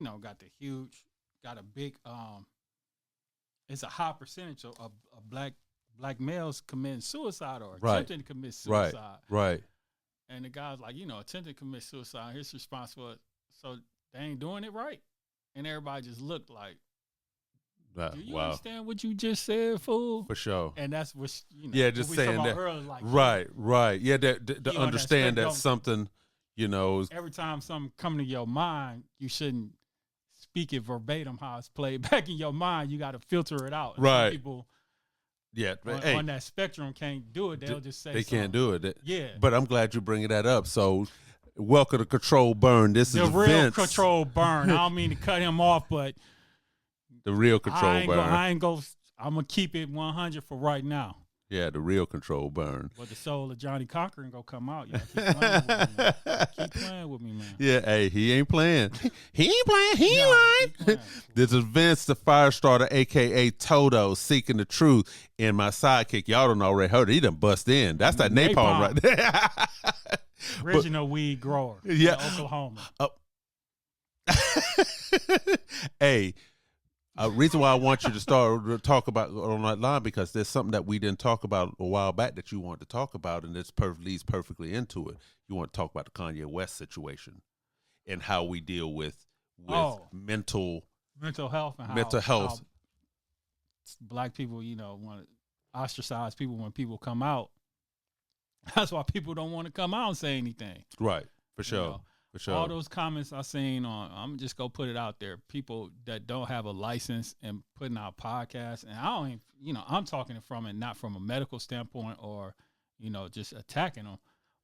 got a big it's a high percentage of black males committing suicide or Right. attempting to commit Right. suicide. Right. And the guy's like, attempting to commit suicide, his response was, so they ain't doing it right. And everybody just looked like, do you Wow. understand what you just said, fool? For sure. And that's what, Yeah, just what we saying talking that. about earlier, like, Right. Yeah, to you on that understand that spectrum. something, Every time something come to your mind, you shouldn't speak it verbatim how it's played back in your mind. You got to filter it out. And Right. some people on that spectrum can't do it. They'll just say they can't do it. Yeah. But I'm glad you bring that up. So, welcome to Control Burn. This the is real Vince. Control Burn. I don't mean to cut him off, but The real Control Burn. I'm gonna keep it 100 for right now. Yeah, the real Control Burn. But the soul of Johnny Cochran gonna come out. Y'all keep playing with me, man. Keep playing with me, man. Yeah, hey, he ain't playing. He ain't playing. He ain't lying. This is Vince, the fire starter, a.k.a. Toto, seeking the truth. And my sidekick, y'all don't already heard it. He done bust in. That's that napalm right there. Original weed grower. Yeah. Oklahoma. Hey, reason why I want you to start to talk about on that line, because there's something that we didn't talk about a while back that you wanted to talk about, and this leads perfectly into it. You want to talk about the Kanye West situation and how we deal with mental health and how black people, want to ostracize people when people come out. That's why people don't want to come out and say anything. Right, for sure. For sure. All those comments I seen I'm just gonna put it out there. People that don't have a license and putting out podcasts, and I don't even, I'm talking from it not from a medical standpoint or, just attacking them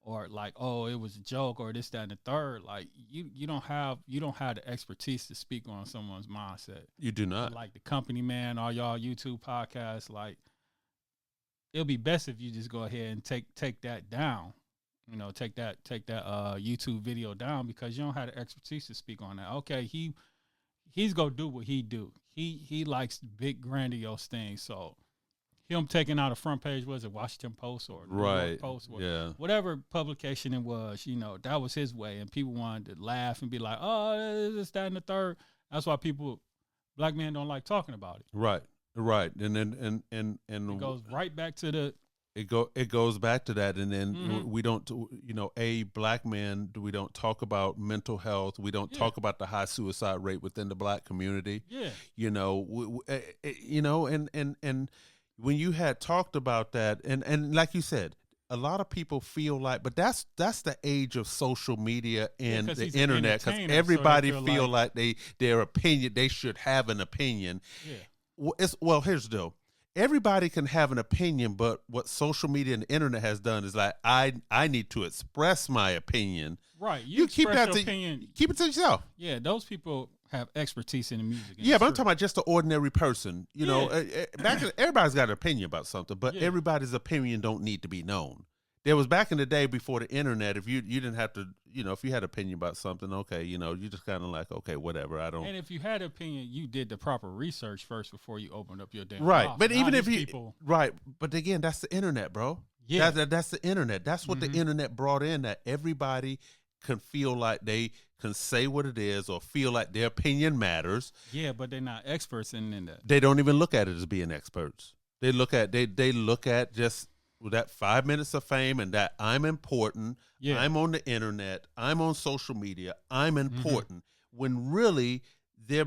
or like, oh, it was a joke or this, that, and the third. Like you don't have the expertise to speak on someone's mindset. You do not. Like the company man, all y'all YouTube podcasts, like it'll be best if you just go ahead and take that down. Take that YouTube video down because you don't have the expertise to speak on that. Okay, he's gonna do what he do. He likes big grandiose things. So him taking out a front page, was it Washington Post or New York Post, whatever publication it was, that was his way, and people wanted to laugh and be like, oh, this, that, and the third. That's why black men don't like talking about it. Right, and then and it goes right back to the. It goes back to that, and then we don't, black men, we don't talk about mental health. We don't talk about the high suicide rate within the black community. Yeah, and when you had talked about that, and like you said, a lot of people feel like, but that's the age of social media and the internet, because everybody feel like their opinion, they should have an opinion. Yeah. Here's the deal. Everybody can have an opinion, but what social media and the internet has done is like, I need to express my opinion. Right. You keep that opinion. Keep it to yourself. Yeah, those people have expertise in the music industry. Yeah, but I'm talking about just the ordinary person. Everybody's got an opinion about something, but everybody's opinion don't need to be known. There was back in the day before the internet, if you didn't have to, if you had an opinion about something, okay, you just kind of like, okay, whatever, I don't. And if you had an opinion, you did the proper research first before you opened up your damn right. mouth. But now even if but again, that's the internet, bro. Yeah, that's the internet. That's what the internet brought in. That everybody can feel like they can say what it is or feel like their opinion matters. Yeah, but they're not experts in that. They don't even look at it as being experts. They look at just that 5 minutes of fame and that I'm important. Yeah. I'm on the internet. I'm on social media. I'm important. When really they're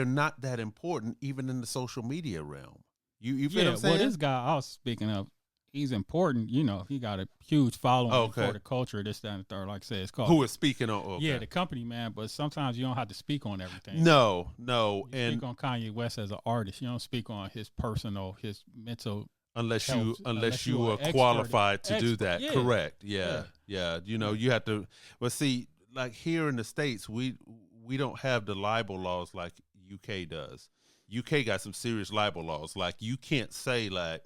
not that important even in the social media realm. You feel what I'm saying? Well, this guy I was speaking of, he's important. He got a huge following for the culture, this, that, and the third. Like I said, it's called. Who is speaking on? Okay. Yeah, the company, man. But sometimes you don't have to speak on everything. No. You speak on Kanye West as an artist. You don't speak on his personal, his mental. Unless you are qualified to do that. Yeah. Correct. Yeah. You have to. But see, like here in the States, we don't have the libel laws like UK does. UK got some serious libel laws. Like you can't say like,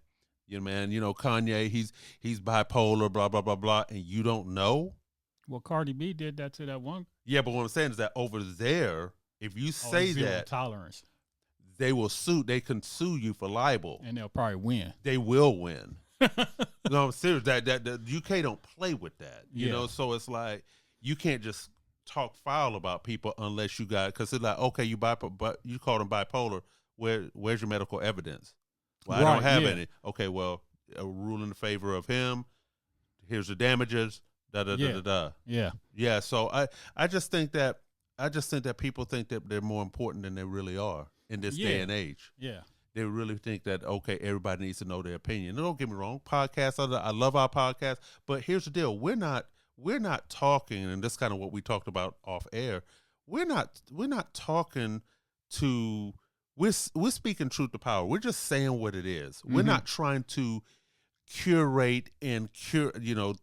Kanye, he's bipolar, blah blah blah blah, and you don't know. Well, Cardi B did that to that one. Yeah, but what I'm saying is that over there, if you say that tolerance. They will sue. They can sue you for libel, and they'll probably win. They will win. No, I'm serious. That the UK don't play with that. You know, so it's like you can't just talk foul about people unless you got, because it's like, okay, you call them bipolar. Where's your medical evidence? Well, I don't have any. Okay, well, a rule in favor of him. Here's the damages. Da da da da da. Yeah. So I just think that people think that they're more important than they really are in this day and age. Yeah. They really think that, okay, everybody needs to know their opinion. And don't get me wrong, podcasts, I love our podcast, but here's the deal: we're not talking, and this is kind of what we talked about off air. We're not talking to. We're speaking truth to power. We're just saying what it is. We're not trying to curate and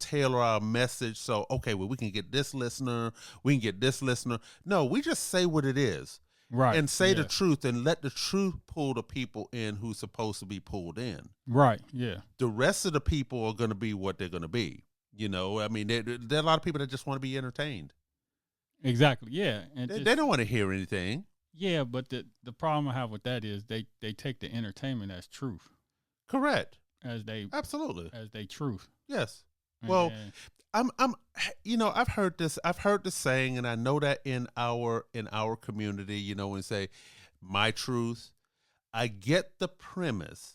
tailor our message. So, okay, well, we can get this listener. We can get this listener. No, we just say what it is. Right. And say the truth and let the truth pull the people in who's supposed to be pulled in. Right. Yeah. The rest of the people are going to be what they're going to be. I mean, there are a lot of people that just want to be entertained. Exactly. Yeah. And they don't want to hear anything. Yeah, but the problem I have with that is they take the entertainment as truth. Correct. Absolutely as they truth. Yes. Well, I've heard this saying, and I know that in our community, when say my truth, I get the premise,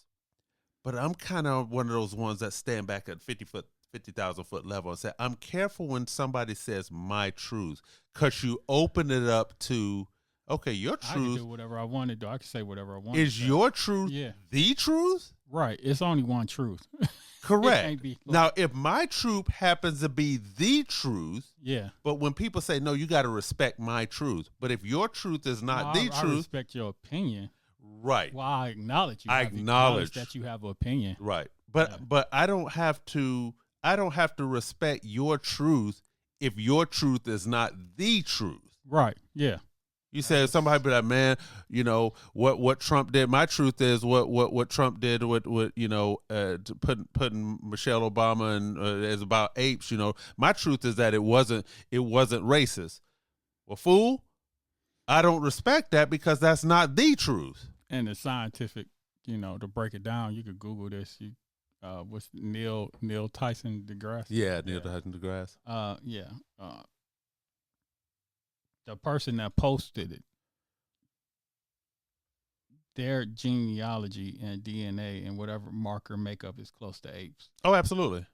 but I'm kind of one of those ones that stand back at 50,000 foot level and say, I'm careful when somebody says my truth, because you open it up to, okay, your truth. I can do whatever I want to do. I can say whatever I want. Is your truth the truth? Right. It's only one truth. Correct. Now, if my truth happens to be the truth, but when people say, no, you got to respect my truth. But if your truth is not the truth. I respect your opinion. Right. Well, I acknowledge you. I acknowledge that you have an opinion. Right. But I don't have to respect your truth if your truth is not the truth. Right. Yeah. You said somebody be like, man, what Trump did. My truth is what Trump did with putting Michelle Obama and as about apes. My truth is that it wasn't racist. Well, fool, I don't respect that because that's not the truth. And the scientific, to break it down, you could Google this. What's Neil Tyson deGrasse? Yeah, Neil Tyson deGrasse. The person that posted it, their genealogy and DNA and whatever marker makeup is close to apes. Oh, absolutely.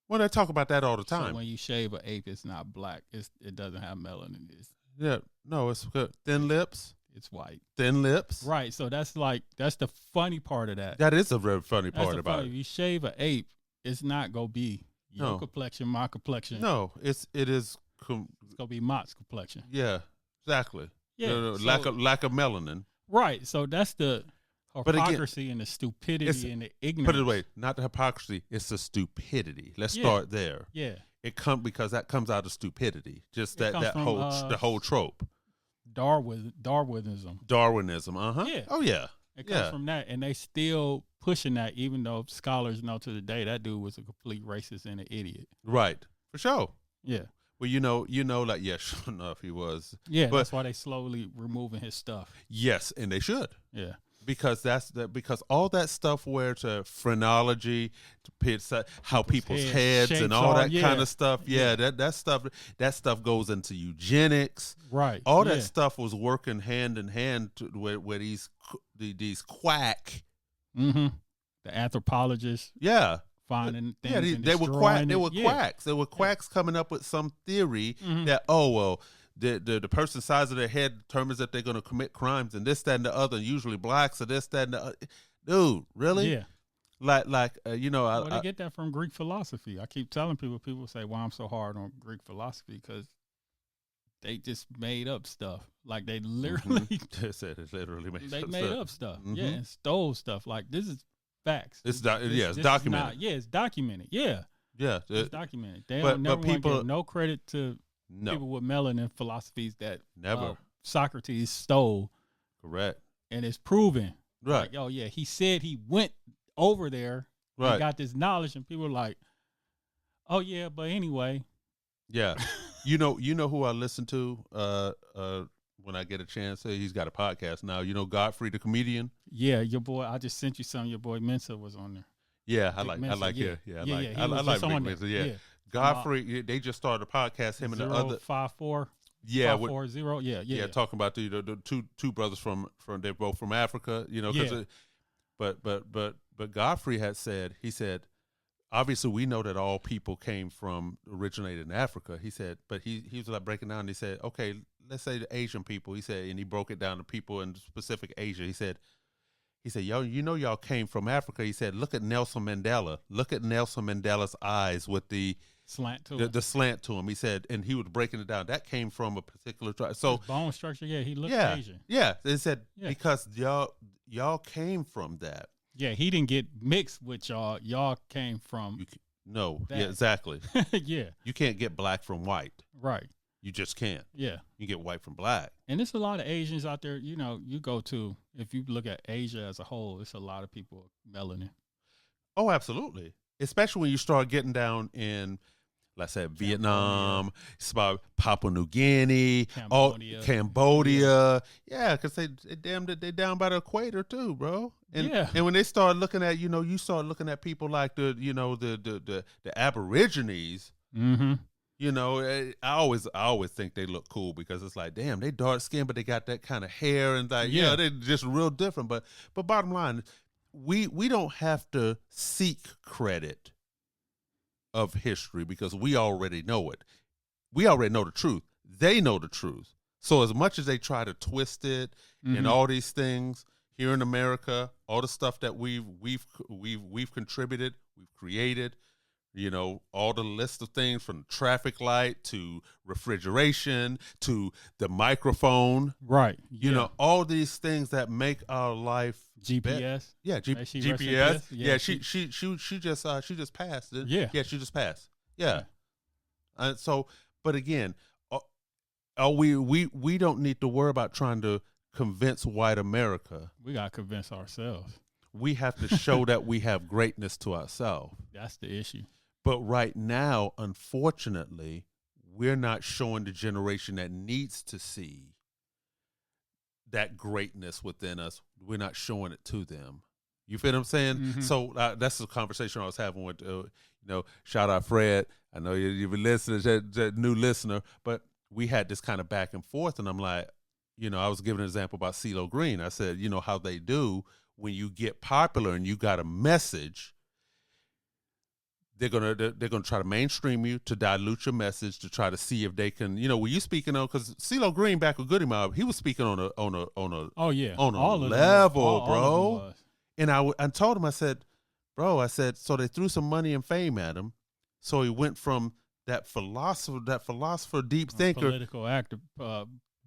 Well, they talk about that all the time. So when you shave an ape, it's not black. It doesn't have melanin. It's good. Thin lips. It's white. Thin lips. Right. So that's the funny part of that. That is a very funny part about it. If you shave an ape, it's not gonna be your complexion, my complexion. No, it is. It's gonna be Mott's complexion. Yeah, exactly. Yeah, lack of melanin. Right. So that's the hypocrisy and the stupidity and the ignorance. Put it away. Not the hypocrisy. It's the stupidity. Let's start there. Yeah. It because that comes out of stupidity. Just the whole trope. Darwinism. Yeah. Oh yeah. It comes from that, and they still pushing that, even though scholars know to the day that dude was a complete racist and an idiot. Right. For sure. Yeah. Well, like, sure enough, he was. Yeah, but that's why they slowly removing his stuff. Yes, and they should. Yeah. Because because all that stuff where to phrenology, to how people's heads and all that kind of stuff. Yeah, that stuff goes into eugenics. Right. All that stuff was working hand in hand where these quack. Mm-hmm. The anthropologists. Yeah. Finding things. Yeah, they were quacks. They were quacks coming up with some theory that, the person's size of their head determines that they're going to commit crimes and this, that, and the other. And usually blacks or this, that, and the other. Dude, really? Yeah. They get that from Greek philosophy. I keep telling people say, "Why I'm so hard on Greek philosophy?" Because they just made up stuff. Like they literally made up stuff. Mm-hmm. Yeah, and stole stuff. Like this is facts. It's documented. It's documented. Yeah. Yeah. It's documented. They don't never want to give no credit to people with melanin philosophies that Socrates stole. Correct. And it's proven. Right. Like, he said he went over there and got this knowledge, and people are like, oh yeah, but anyway. Yeah. you know who I listen to when I get a chance. He's got a podcast now. Godfrey the comedian. Yeah, your boy. I just sent you some. Your boy Mensa was on there. Yeah, I like it. Yeah, I like Big Mensa. Yeah. Godfrey. They just started a podcast. Him and the other 054. Yeah, 540. Yeah. Talking about the two brothers from they're both from Africa. You know, but Godfrey had said, he said, obviously we know that all people originated in Africa. He said, but he was like breaking down. And he said, okay, let's say the Asian people. He said, and he broke it down to people in specific Asia. He said, y'all, y'all came from Africa. He said, look at Nelson Mandela. Look at Nelson Mandela's eyes with the slant to the slant to him. He said, and he was breaking it down. That came from a particular tribe. So his bone structure, he looked Asian. Yeah, they said because y'all came from that. Yeah, he didn't get mixed with y'all. Y'all came from that. Yeah, exactly. Yeah, you can't get black from white. Right. You just can't. Yeah. You get white from black. And there's a lot of Asians out there, you go to, if you look at Asia as a whole, it's a lot of people melanin. Oh, absolutely. Especially when you start getting down in, let's say, Vietnam, Papua New Guinea, Cambodia. Yeah, because they down by the equator too, bro. And, and when they start looking at, you start looking at people like the Aborigines. Mm-hmm. I always think they look cool because it's like, damn, they dark skinned, but they got that kind of hair and like, they're just real different. But bottom line, we don't have to seek credit of history because we already know it. We already know the truth. They know the truth. So as much as they try to twist it and all these things here in America, all the stuff that we've contributed, we've created. All the list of things from the traffic light to refrigeration to the microphone. Right. All these things that make our life GPS. GPS. Yeah, she just passed it. Yeah. Yeah, she just passed. Yeah. But again, we don't need to worry about trying to convince white America. We got to convince ourselves. We have to show that we have greatness to ourselves. That's the issue. But right now, unfortunately, we're not showing the generation that needs to see that greatness within us. We're not showing it to them. You feel what I'm saying? Mm-hmm. So that's the conversation I was having with, shout out Fred. I know you've been listening, that new listener, but we had this kind of back and forth. And I'm like, I was giving an example about CeeLo Green. I said, how they do when you get popular and you got a message. They're gonna try to mainstream you to dilute your message to try to see if they can, were you speaking on, because CeeLo Green back with Goody Mob, he was speaking on a level, bro. And I told him, I said, so they threw some money and fame at him, so he went from that philosopher, deep thinker, political active,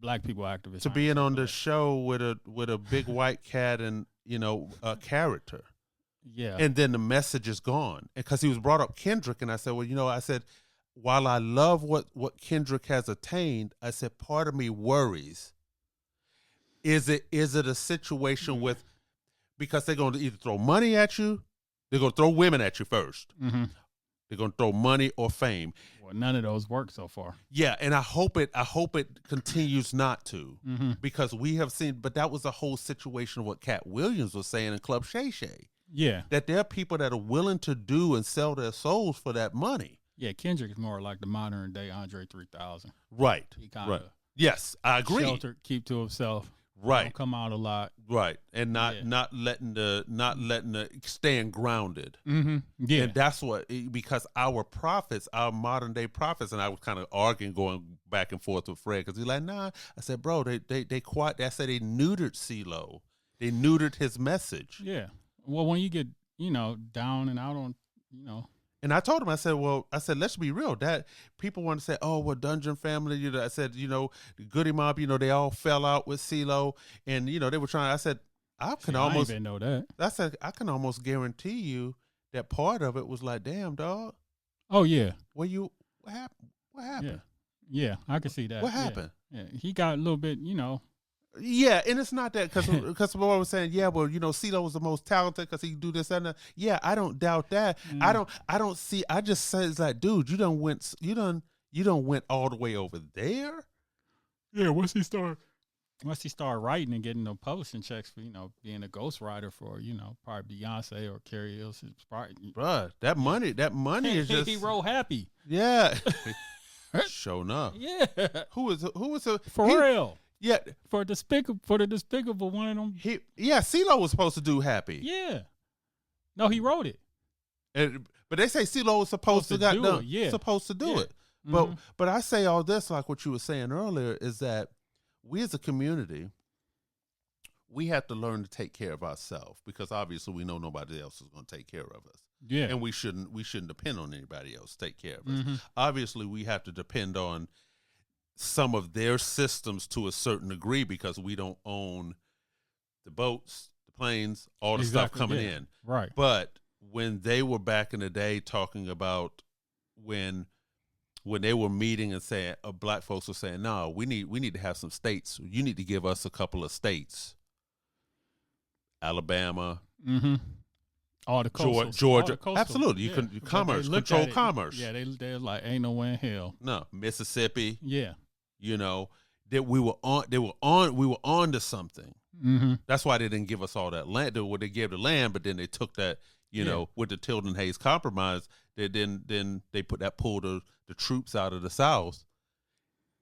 black people activist, to being on the show with a big white cat and a character. Yeah. And then the message is gone. Because he was brought up Kendrick, and I said, while I love what Kendrick has attained, I said, part of me worries. Is it a situation with, because they're going to either throw money at you, they're going to throw women at you first. Mm-hmm. They're going to throw money or fame. Well, none of those work so far. Yeah, and I hope it continues not to, because we have seen, but that was the whole situation of what Cat Williams was saying in Club Shay Shay. Yeah. That there are people that are willing to do and sell their souls for that money. Yeah, Kendrick is more like the modern day Andre 3000. Right. He kind of yes, I agree. Sheltered, keep to himself. Right. Don't come out a lot. Right. And not letting the staying grounded. Mm-hmm. Yeah. And that's because our prophets, our modern day prophets, and I was kind of arguing, going back and forth with Fred, because he's like, nah. I said, bro, they quite. I said they neutered CeeLo. They neutered his message. Yeah. Well, when you get, down and out on, And I told him, I said, let's be real. That people want to say, oh, well, Dungeon Family, I said, the Goody Mob, they all fell out with CeeLo, and, they were trying, I said, I almost even know that. I said, I can almost guarantee you that part of it was like, damn, dog. Oh, yeah. What happened? Yeah, I can see that. What happened? Yeah. He got a little bit, Yeah, and it's not that because what I was saying. Yeah, well, CeeLo was the most talented because he do this and that. Yeah, I don't doubt that. I don't see. I just say it's like, dude, you done went all the way over there. Yeah, once he started writing and getting those publishing checks for being a ghostwriter for probably Beyonce or Carrie Hills, bruh, that money is just he wrote Happy. Yeah. Sure enough. Yeah. Who was For real. Yeah. For the despicable one of them. CeeLo was supposed to do Happy. Yeah. No, he wrote it. But they say CeeLo was supposed to do it. Yeah. Supposed to do it. Mm-hmm. But I say all this, like what you were saying earlier, is that we as a community, we have to learn to take care of ourselves, because obviously we know nobody else is going to take care of us. Yeah. And we shouldn't depend on anybody else to take care of us. Mm-hmm. Obviously we have to depend on some of their systems to a certain degree, because we don't own the boats, the planes, all the stuff coming in. Right. But when they were back in the day talking about when they were meeting and saying, black folks were saying, no, we need to have some states. You need to give us a couple of states. Alabama. Mm-hmm. All the coastal. Georgia. All the Absolutely. You can control commerce. Yeah, they're like, ain't no way in hell. No. Mississippi. Yeah. You know, that we were on to something. Mm-hmm. That's why they didn't give us all that land. They gave the land, but then they took that, you know, with the Tilden Hayes Compromise, then they pulled the troops out of the South.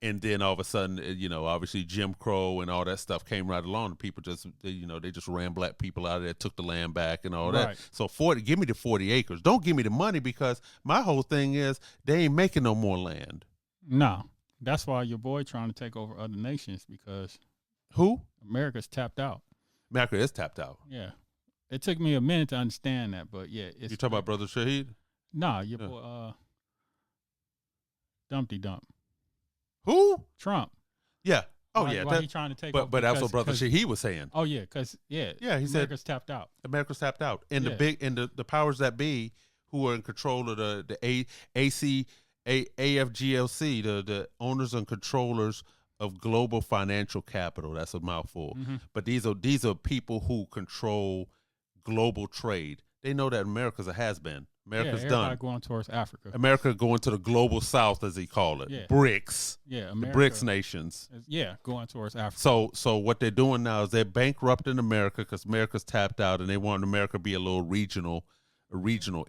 And then all of a sudden, you know, obviously Jim Crow and all that stuff came right along. And people they just ran black people out of there, took the land back and all that. So give me the 40 acres. Don't give me the money, because my whole thing is they ain't making no more land. No. That's why your boy trying to take over other nations, because who? America's tapped out. America is tapped out. Yeah. It took me a minute to understand that, but yeah. You talking about Brother Shaheed? Nah, your boy, Dumpty Dump. Who? Trump. Yeah. Oh, why, yeah. Why he trying to take over? But that's what Brother Shaheed was saying. Oh, yeah, because, he America's said tapped out. America's tapped out. And the powers that be who are in control of the AFGLC, the owners and controllers of global financial capital. That's a mouthful. Mm-hmm. But these are people who control global trade. They know that America's a has-been. America's done. Going towards Africa. America going to the global south, as they call it. Yeah. BRICS. Yeah, the BRICS nations. Yeah, going towards Africa. So what they're doing now is they're bankrupting America, because America's tapped out, and they want America to be a little regional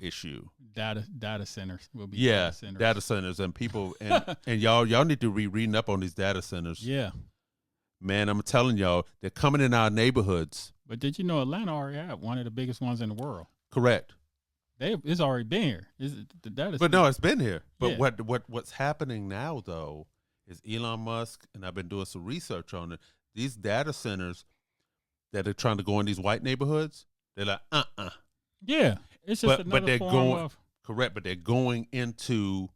issue. Data centers will be data centers and people and y'all need to be reading up on these data centers. Yeah. Man, I'm telling y'all, they're coming in our neighborhoods. But did you know Atlanta already had one of the biggest ones in the world? Correct. It's already been here. The data but no, it's been here. But what's happening now though is Elon Musk, and I've been doing some research on it. These data centers that are trying to go in these white neighborhoods, they're like, Yeah. It's just another form of correct, but they're going into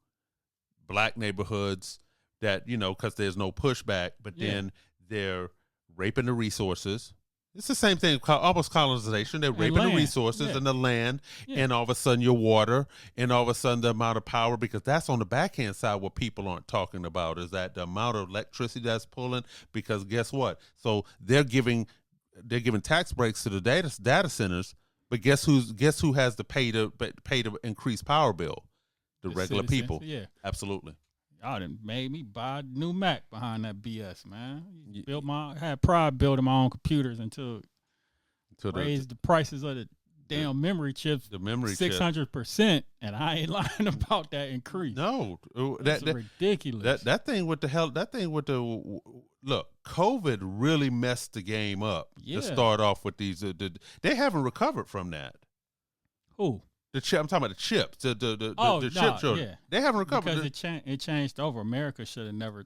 black neighborhoods that, you know, because there's no pushback, but then they're raping the resources. It's the same thing, almost colonization. They're raping the resources and the land, and all of a sudden your water, and all of a sudden the amount of power, because that's on the backhand side what people aren't talking about, is that the amount of electricity that's pulling, because guess what? So they're giving tax breaks to the data centers, but guess who has to pay to increase power bill? The regular citizens, people. Yeah. Absolutely. Y'all done made me buy a new Mac behind that BS, man. Had pride building my own computers until raised the prices of the damn memory chips. The memory 600%, and I ain't lying about that increase. No, that's ridiculous. That thing with the look, COVID really messed the game up. To start off with these, they haven't recovered from that. Who? The chip. I'm talking about the chips. The chip shortage. Yeah. They haven't recovered because it changed over. America should have never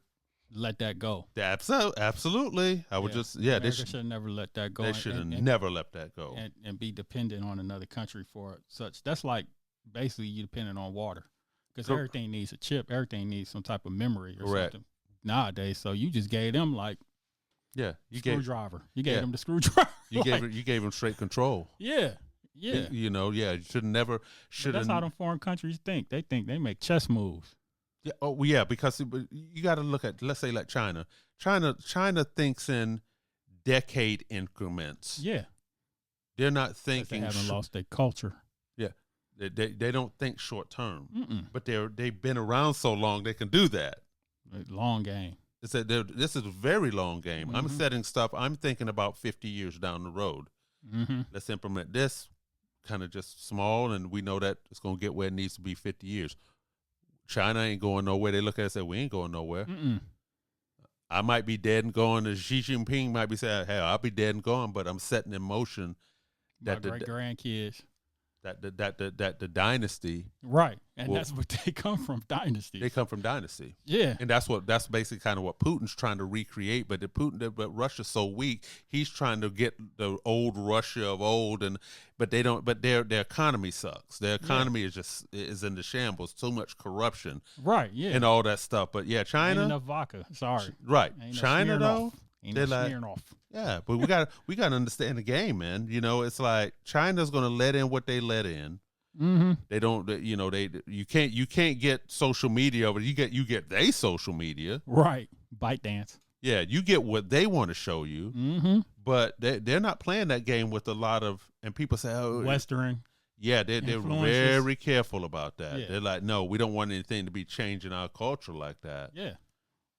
let that go. Absolutely. I would America should have never let that go. They should have never let that go. And be dependent on another country for such. That's like basically you dependent on water, because everything needs a chip. Everything needs some type of memory or something nowadays. So you just gave them screwdriver. You gave them the screwdriver. You gave them straight control. Yeah. Yeah. You should never. That's how them foreign countries think. They think they make chess moves. Yeah. Oh, yeah. Because you got to look at, let's say, like China. China thinks in decade increments. Yeah. They're not thinking. They haven't lost their culture. Yeah. They don't think short term. But they've been around so long they can do that. Long game. This is a very long game. I'm setting stuff. I'm thinking about 50 years down the road. Let's implement this. Kind of just small, and we know that it's going to get where it needs to be 50 years. China ain't going nowhere. They look at us and say, we ain't going nowhere. Mm-mm. I might be dead and gone, and Xi Jinping might be saying, hey, I'll be dead and gone, but I'm setting in motion that my great grandkids. That the dynasty, right, and that's what they come from, dynasty. They come from dynasty, yeah, and that's basically kind of what Putin's trying to recreate. But but Russia's so weak, he's trying to get the old Russia of old, but they don't. But their economy sucks. Their economy is in the shambles. Too much corruption, right? Yeah, and all that stuff. But yeah, China, ain't enough vodka. Sorry, right? Ain't China though. They're like, off. Yeah, but we got to understand the game, man. You know, it's like China's going to let in what they let in. Mm-hmm. They don't, you know, you can't get social media over. You get their social media, right? Bite dance. Yeah, you get what they want to show you, mm-hmm. but they're not playing that game with a lot of. And people say, oh, Western. Yeah, they're very careful about that. Yeah. They're like, no, we don't want anything to be changing our culture like that. Yeah.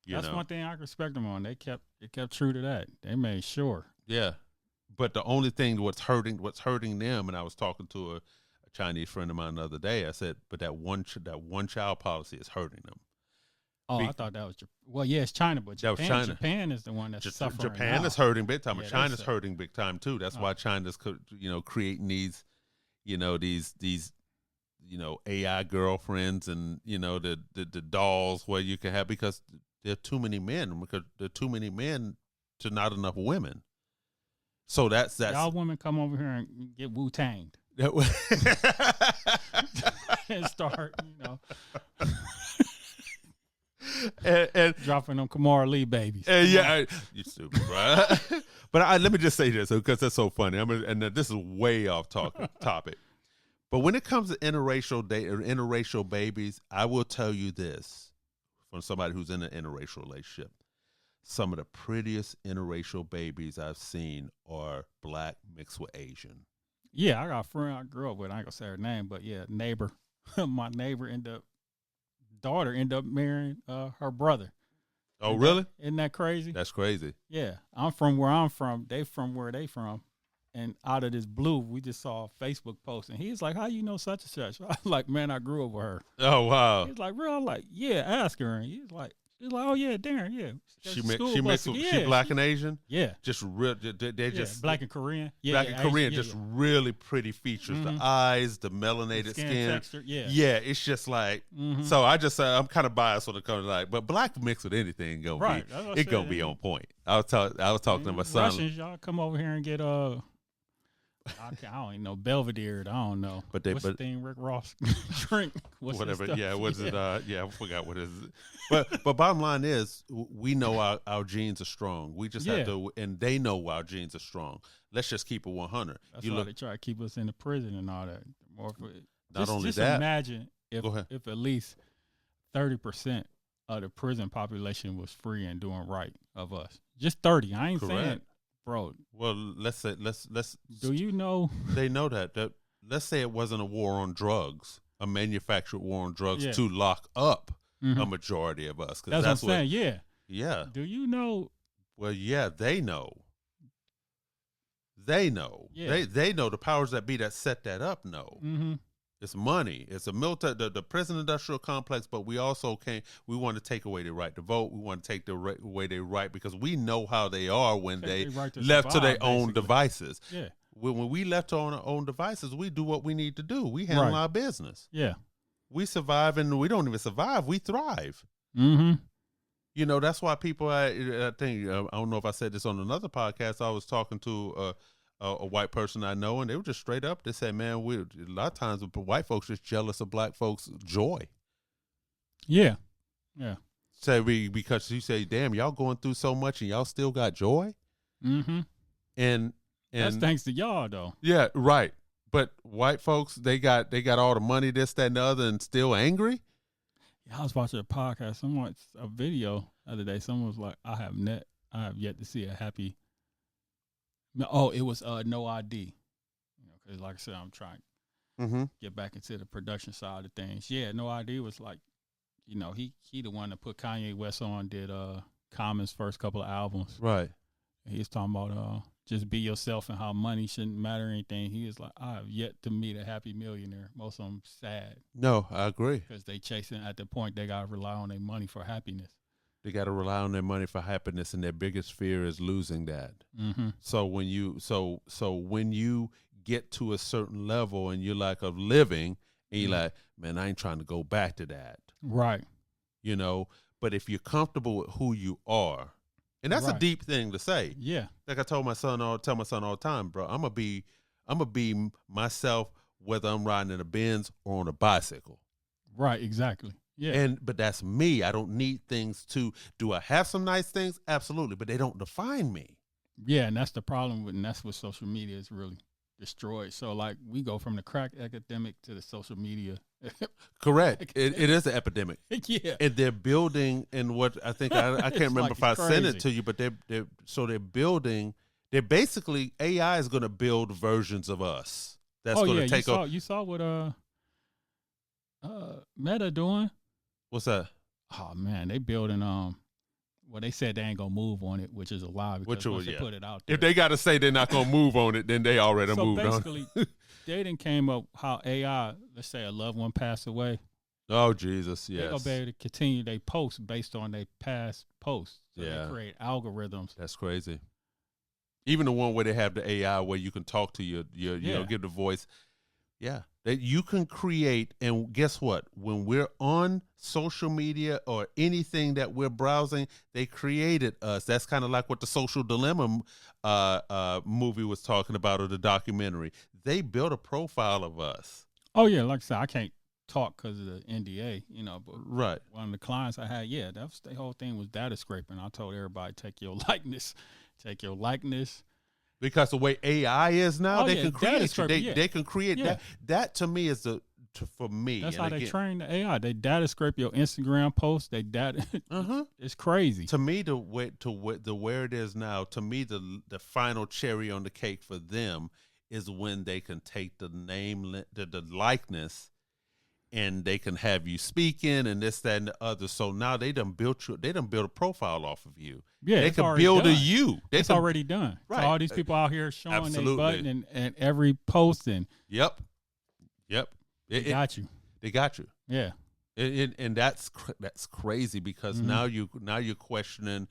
That's one thing I respect them on. They kept true to that. They made sure. Yeah, but the only thing what's hurting them, and I was talking to a Chinese friend of mine the other day. I said, but that one child policy is hurting them. Oh, I thought that was it's China, but Japan, that was China. Japan is the one that's suffering. Japan now. is hurting big time, yeah, but China's hurting big time too. That's why China's creating these AI girlfriends and the dolls where you can have, because there are too many men, because there are too many men to not enough women. So that's y'all women come over here and get Wu-tanged. And start, and dropping them Kamara Lee babies. You stupid, right? But let me just say this because that's so funny. And this is way off topic. But when it comes to interracial babies, I will tell you this from somebody who's in an interracial relationship: some of the prettiest interracial babies I've seen are black mixed with Asian. Yeah, I got a friend I grew up with. I ain't gonna say her name, but yeah, neighbor. My neighbor daughter ended up marrying her brother. Oh, really? Isn't that crazy? That's crazy. Yeah, I'm from where I'm from. They from where they from. And out of this blue, we just saw a Facebook post, and he's like, "How you know such and such?" I was like, "Man, I grew up with her." Oh, wow. He's like, "Real?" I'm like, "Yeah, ask her." And she's like, "Oh yeah, Darren, yeah." She mixed with, she black and Asian. Yeah, just real. They're just black and Korean. Yeah, black and Korean. Just really pretty features. Mm-hmm. The eyes, the melanated skin texture. Yeah. It's just like. Mm-hmm. So I just I'm kind of biased when it comes to like, but black mixed with anything gonna be on point. I was talking to my son. Russians, y'all come over here and get I don't even know, Belvedere. I don't know. What's the thing Rick Ross drink? Whatever. Yeah. What's it? Yeah, I forgot what it is. But bottom line is, we know our genes are strong. We just have to, and they know our genes are strong. Let's just keep it 100. That's why they try to keep us in the prison and all that. Just that. Imagine if at least 30% of the prison population was free and doing right of us. Just 30. I ain't saying. Bro, well, let's say let's. Do you know they know that? Let's say it wasn't a war on drugs, a manufactured war on drugs to lock up a majority of us. That's what I'm saying. Yeah, yeah. Do you know? Well, yeah, they know. They know. Yeah. They know the powers that be that set that up. Know. Mm-hmm. It's money. It's a military, the prison industrial complex, but we also we want to take away their right to vote. We want to take away their right, because we know how they are when they left to their own devices. Yeah. When we left to our own devices, we do what we need to do. We handle our business. Yeah. We survive, and we don't even survive. We thrive. Mm-hmm. That's why people, I think, I don't know if I said this on another podcast, I was talking to a white person I know, and they were just straight up. They said, "Man, a lot of times white folks just jealous of black folks' joy." Yeah, yeah. Because you say, "Damn, y'all going through so much, and y'all still got joy." Mm-hmm. And that's thanks to y'all, though. Yeah, right. But white folks, they got all the money, this, that, and the other, and still angry. Yeah, I was watching a podcast. A video the other day. Someone was like, I have yet to see a happy." Oh, it was No ID. Because like I said, I'm trying to get back into the production side of things. Yeah, No ID was like, he the one that put Kanye West on, did Common's first couple of albums. Right. And he was talking about, just be yourself and how money shouldn't matter or anything. He is like, I have yet to meet a happy millionaire. Most of them sad. No, I agree. Because they chasing at the point they got to rely on their money for happiness. They got to rely on their money for happiness, and their biggest fear is losing that. Mm-hmm. So when you when you get to a certain level and you're like of living, and you're like, man, I ain't trying to go back to that. Right. You know, but if you're comfortable with who you are, and that's a deep thing to say. Yeah. Like I tell my son all the time, bro, I'm gonna be myself whether I'm riding in a Benz or on a bicycle. Right, exactly. Yeah. But that's me. I don't need things do I have some nice things? Absolutely, but they don't define me. Yeah, and that's the problem and that's what social media is really destroyed. So like we go from the crack epidemic to the social media. Correct. It is an epidemic. Yeah. And they're building, and what I think I can't remember like if I crazy. sent it to you, but they're building. They're basically AI is going to build versions of us. That's going to take over. You saw what Meta doing? What's that? Oh man, they building well, they said they ain't gonna move on it, which is a lie because once they put it out there. If they got to say they're not gonna move on it, then they already moved on. So basically, they didn't came up how AI. Let's say a loved one passed away. Oh Jesus, yes. They're gonna be able to continue their posts based on their past posts. So they create algorithms. That's crazy. Even the one where they have the AI where you can talk to you know, give the voice. Yeah, that you can create, and guess what? When we're on social media or anything that we're browsing, they created us. That's kind of like what the Social Dilemma movie was talking about, or the documentary. They built a profile of us. Oh yeah, like I said, I can't talk because of the NDA, you know. But right, one of the clients I had, that's the whole thing was data scraping. I told everybody take your likeness. Because the way AI is now, they can create you. They can create that. That to me is for me. That's how they train the AI. They data scrape your Instagram post. They data. It's crazy. To me, where it is now. To me, the final cherry on the cake for them is when they can take the name, the likeness, and they can have you speaking and this, that, and the other. So now they done built a profile off of you. Yeah, they can build done. a you. It's already done. Right. So all these people out here showing their button and every post and Yep. They got you. They got you. Yeah. And that's crazy because now you're questioning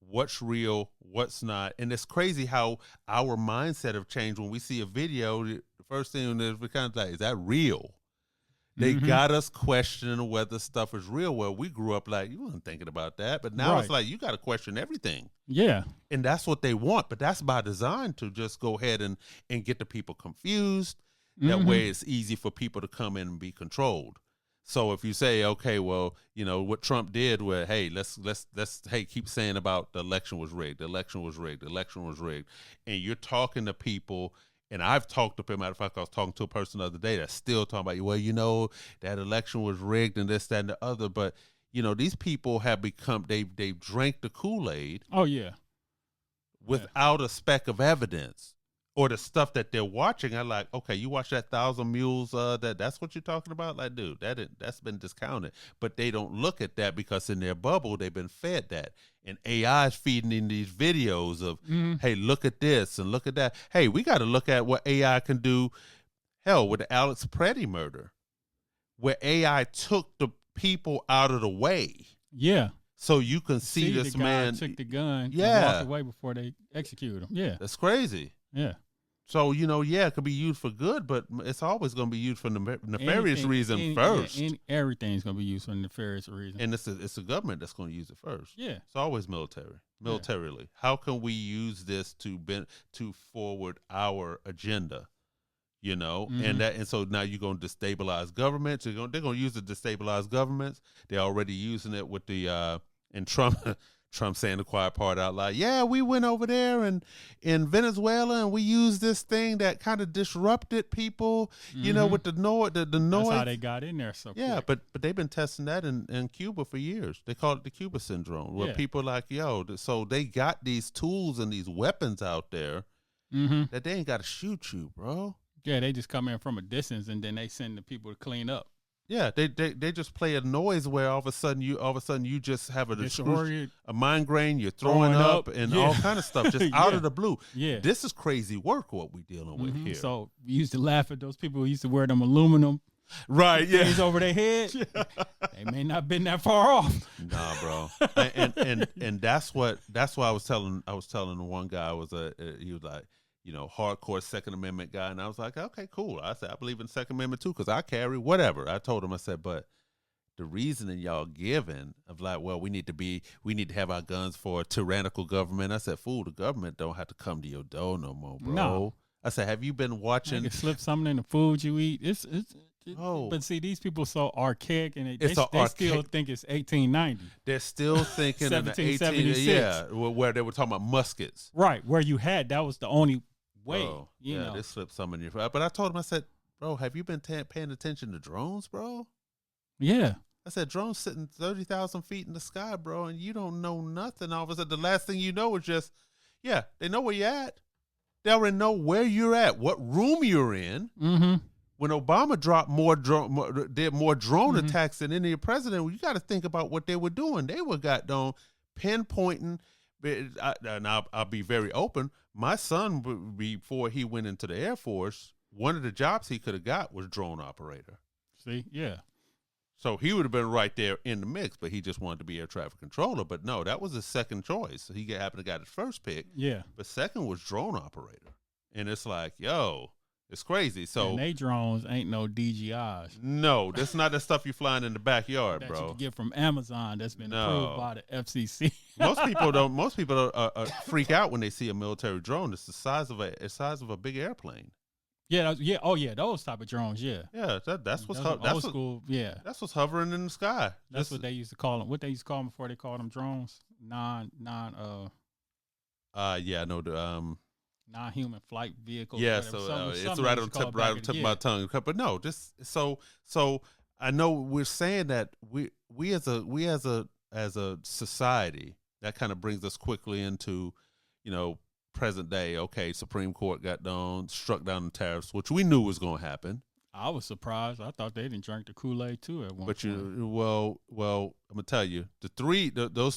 what's real, what's not, and it's crazy how our mindset have changed when we see a video. The first thing is we kind of like, is that real? They got us questioning whether stuff is real. Well, we grew up like, you wasn't thinking about that. But now it's like, you got to question everything. Yeah. And that's what they want. But that's by design, to just go ahead and get the people confused. That way it's easy for people to come in and be controlled. So if you say, okay, well, you know, what Trump did where, hey, let's keep saying about the election was rigged. The election was rigged. The election was rigged. And you're talking to people. And I've talked to people. Matter of fact, I was talking to a person the other day that's still talking about, well, you know, that election was rigged and this, that, and the other. But, you know, these people have become, they've drank the Kool-Aid. Oh, yeah. Without a speck of evidence. Or the stuff that they're watching. I'm like, okay, you watch that 1,000 Mules, that's what you're talking about? Like, dude, that's been discounted. But they don't look at that because in their bubble, they've been fed that. And AI is feeding in these videos of, hey, look at this and look at that. Hey, we got to look at what AI can do. Hell, with the Alex Preddy murder, where AI took the out of the way. Yeah. So you can see this the guy man took the gun and walked away before they executed him. Yeah. That's crazy. Yeah. So, you know, it could be used for good, but it's always going to be used for nefarious reason first. Everything's going to be used for nefarious reason. And it's the government that's going to use it first. Yeah. It's always militarily. Yeah. How can we use this to forward our agenda? You know, and so now you're going to destabilize governments. They're going to use it to destabilize governments. They're already using it with the and Trump saying the quiet part out loud. Yeah, we went over there in Venezuela and we used this thing that kind of disrupted people, you know, with the noise. That's how they got in there so quick. but they've been testing that in Cuba for years. They call it the Cuba syndrome, where people are like, so they got these tools and these weapons out there that they ain't got to shoot you, bro. Yeah, they just come in from a distance and then they send the people to clean up. Yeah, they just play a noise where all of a sudden you just have a migraine, you're throwing up and all kind of stuff just out of the blue. Yeah, this is crazy work what we dealing with here. So we used to laugh at those people who used to wear them aluminum things over their head. They may not been that far off. Nah, bro. and that's why I was telling the one guy he was like, hardcore Second Amendment guy. And I was like, okay, cool. I said, I believe in the Second Amendment too, because I carry whatever. I told him, I said, but the reasoning y'all giving of like, well, we need to have our guns for a tyrannical government. I said, fool, the government don't have to come to your door no more, bro. No. I said, have you been watching? You can slip something in the food you eat. But see, these people so archaic, and they still think it's 1890. They're still thinking in the 1776. Where they were talking about muskets. Right, where that was the only way. They slipped some in your. But I told him, I said, bro, have you been paying attention to drones, bro? Yeah. I said, drones sitting 30,000 feet in the sky, bro, and you don't know nothing. All of a sudden, the last thing you know is just, they know where you're at. They already know where you're at, what room you're in. Mm-hmm. When Obama did more drone attacks than any president, you got to think about what they were doing. They were pinpointing. And I'll be very open. My son, before he went into the Air Force, one of the jobs he could have got was drone operator. See, yeah. So he would have been right there in the mix, but he just wanted to be air traffic controller. But no, that was his second choice. So he happened to got his first pick. Yeah. But second was drone operator. And it's like, it's crazy. So and they drones ain't no DJIs. No, that's not the stuff you flying in the backyard, that bro. You can get from Amazon. That's been approved by the FCC. Most people don't. Most people freak out when they see a military drone. It's the size of a big airplane. Yeah. Those type of drones. Yeah. Yeah. That's what's old school. Yeah. That's what's hovering in the sky. That's what they used to call them. What they used to call them before they called them drones. Non-human flight vehicles. Yeah, so it's right on the tip of my tongue. But no, just so I know we're saying that we as a society, that kind of brings us quickly into, present day. Okay, Supreme Court struck down the tariffs, which we knew was going to happen. I was surprised. I thought they didn't drink the Kool-Aid too at one point. Well, I'm gonna tell you, those